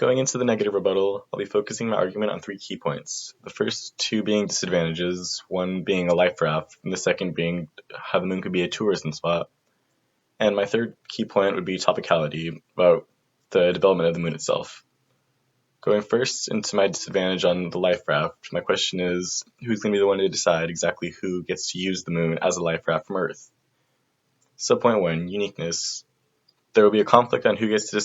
Going into the negative rebuttal, I'll be focusing my argument on three key points. The first two being disadvantages, one being a life raft, and the second being how the moon could be a tourism spot. And my third key point would be topicality, about the development of the moon itself. Going first into my disadvantage on the life raft, my question is, who's going to be the one to decide exactly who gets to use the moon as a life raft from Earth? Subpoint 1, uniqueness. There will be a conflict on who gets to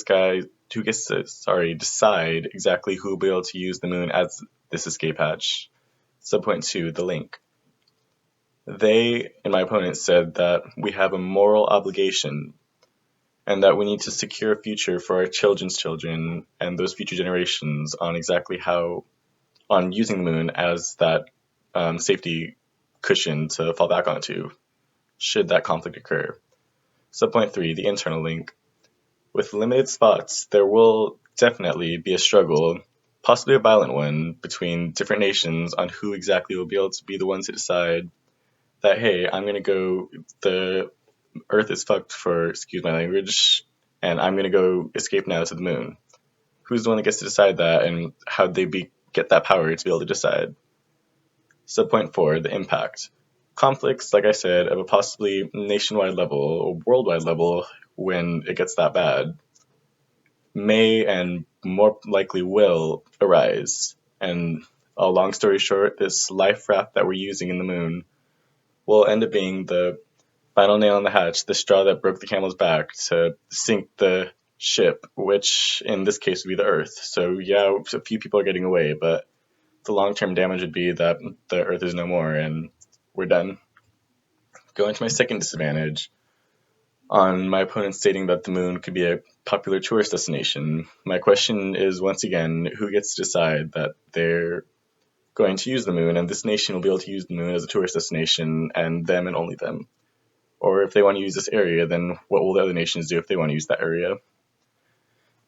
decide exactly who will be able to use the moon as this escape hatch. Subpoint 2, the link. They and my opponent said that we have a moral obligation and that we need to secure a future for our children's children and those future generations on exactly on using the moon as that safety cushion to fall back onto should that conflict occur. Subpoint 3, the internal link. With limited spots, there will definitely be a struggle, possibly a violent one, between different nations on who exactly will be able to be the ones to decide that, hey, I'm going to go, the Earth is fucked for, excuse my language, and I'm going to go escape now to the moon. Who's the one that gets to decide that, and how they get that power to be able to decide? Subpoint 4, the impact. Conflicts, like I said, of a possibly nationwide level or worldwide level when it gets that bad may and more likely will arise. And a long story short, this life raft that we're using in the moon will end up being the final nail in the hatch, the straw that broke the camel's back to sink the ship, which in this case would be the Earth. So yeah, a few people are getting away, but the long-term damage would be that the Earth is no more and we're done. Going to my second disadvantage, on my opponent stating that the moon could be a popular tourist destination, my question is once again, who gets to decide that they're going to use the moon and this nation will be able to use the moon as a tourist destination and them and only them? Or if they want to use this area, then what will the other nations do if they want to use that area?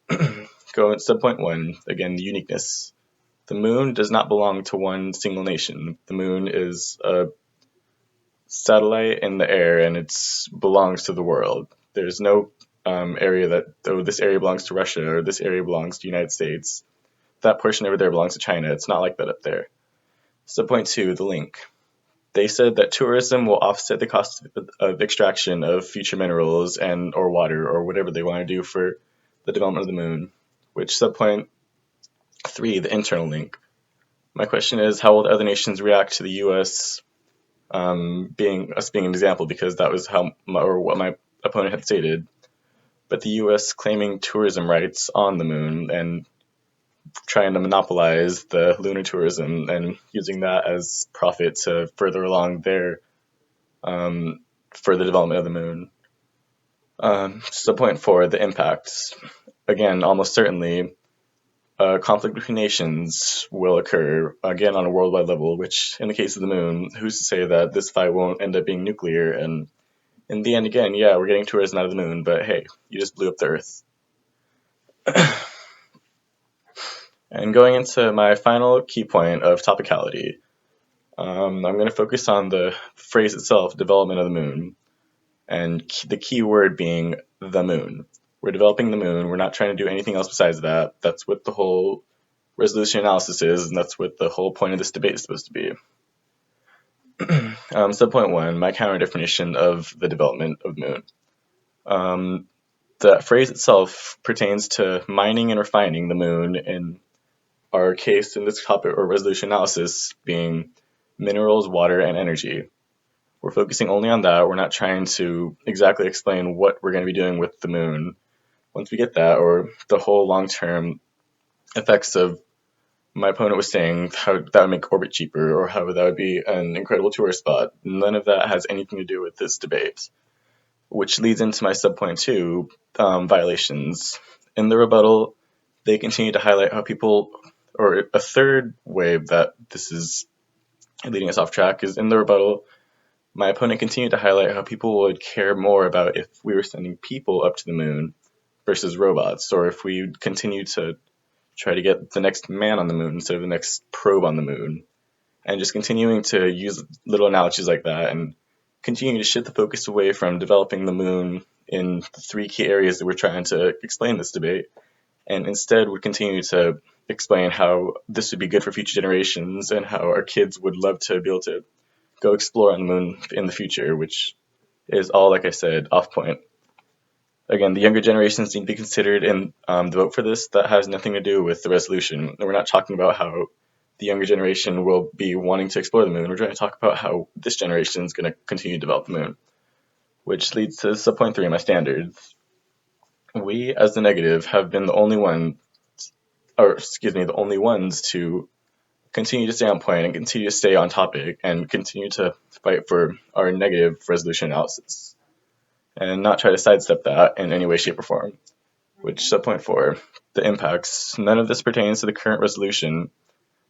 Subpoint 1, again, the uniqueness. The moon does not belong to one single nation. The moon is a satellite in the air and it belongs to the world. There's no area that, oh, this area belongs to Russia or this area belongs to the United States. That portion over there belongs to China. It's not like that up there. Subpoint 2, the link. They said that tourism will offset the cost of extraction of future minerals and or water or whatever they want to do for the development of the moon. Which subpoint 3, the internal link. My question is, how will the other nations react to the U.S. being an example, because that was what my opponent had stated. But the U.S. claiming tourism rights on the moon and trying to monopolize the lunar tourism and using that as profit to further along their further development of the moon. Subpoint 4, the impacts. Again, almost certainly, a conflict between nations will occur, again on a worldwide level, which in the case of the moon, who's to say that this fight won't end up being nuclear? And in the end, again, yeah, we're getting tourism out of the moon, but hey, you just blew up the Earth. And going into my final key point of topicality, I'm going to focus on the phrase itself, development of the moon, and the key word being the moon. We're developing the moon. We're not trying to do anything else besides that. That's what the whole resolution analysis is, and that's what the whole point of this debate is supposed to be. Subpoint 1, my counter definition of the development of the moon. The phrase itself pertains to mining and refining the moon, in our case in this topic or resolution analysis being minerals, water, and energy. We're focusing only on that. We're not trying to exactly explain what we're going to be doing with the moon. Once we get that, or the whole long-term effects of, my opponent was saying how that would make orbit cheaper or how that would be an incredible tourist spot. None of that has anything to do with this debate, which leads into my subpoint 2, violations. In the rebuttal, they continue to highlight how people, or a third way that this is leading us off track is in the rebuttal, my opponent continued to highlight how people would care more about if we were sending people up to the moon versus robots, or if we continue to try to get the next man on the moon instead of the next probe on the moon, and just continuing to use little analogies like that and continuing to shift the focus away from developing the moon in the three key areas that we're trying to explain in this debate and instead would continue to explain how this would be good for future generations and how our kids would love to be able to go explore on the moon in the future, which is all, like I said, off point. Again, the younger generations need to be considered in the vote for this. That has nothing to do with the resolution. We're not talking about how the younger generation will be wanting to explore the moon. We're trying to talk about how this generation is going to continue to develop the moon, which leads to sub-point 3, my standards. We, as the negative, have been the only ones to continue to stay on point and continue to stay on topic and continue to fight for our negative resolution analysis and not try to sidestep that in any way, shape, or form. Which, sub-point 4, the impacts. None of this pertains to the current resolution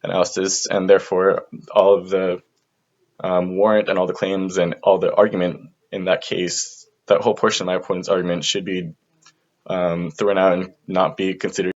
analysis, and therefore all of the warrant and all the claims and all the argument in that case, that whole portion of my opponent's argument should be thrown out and not be considered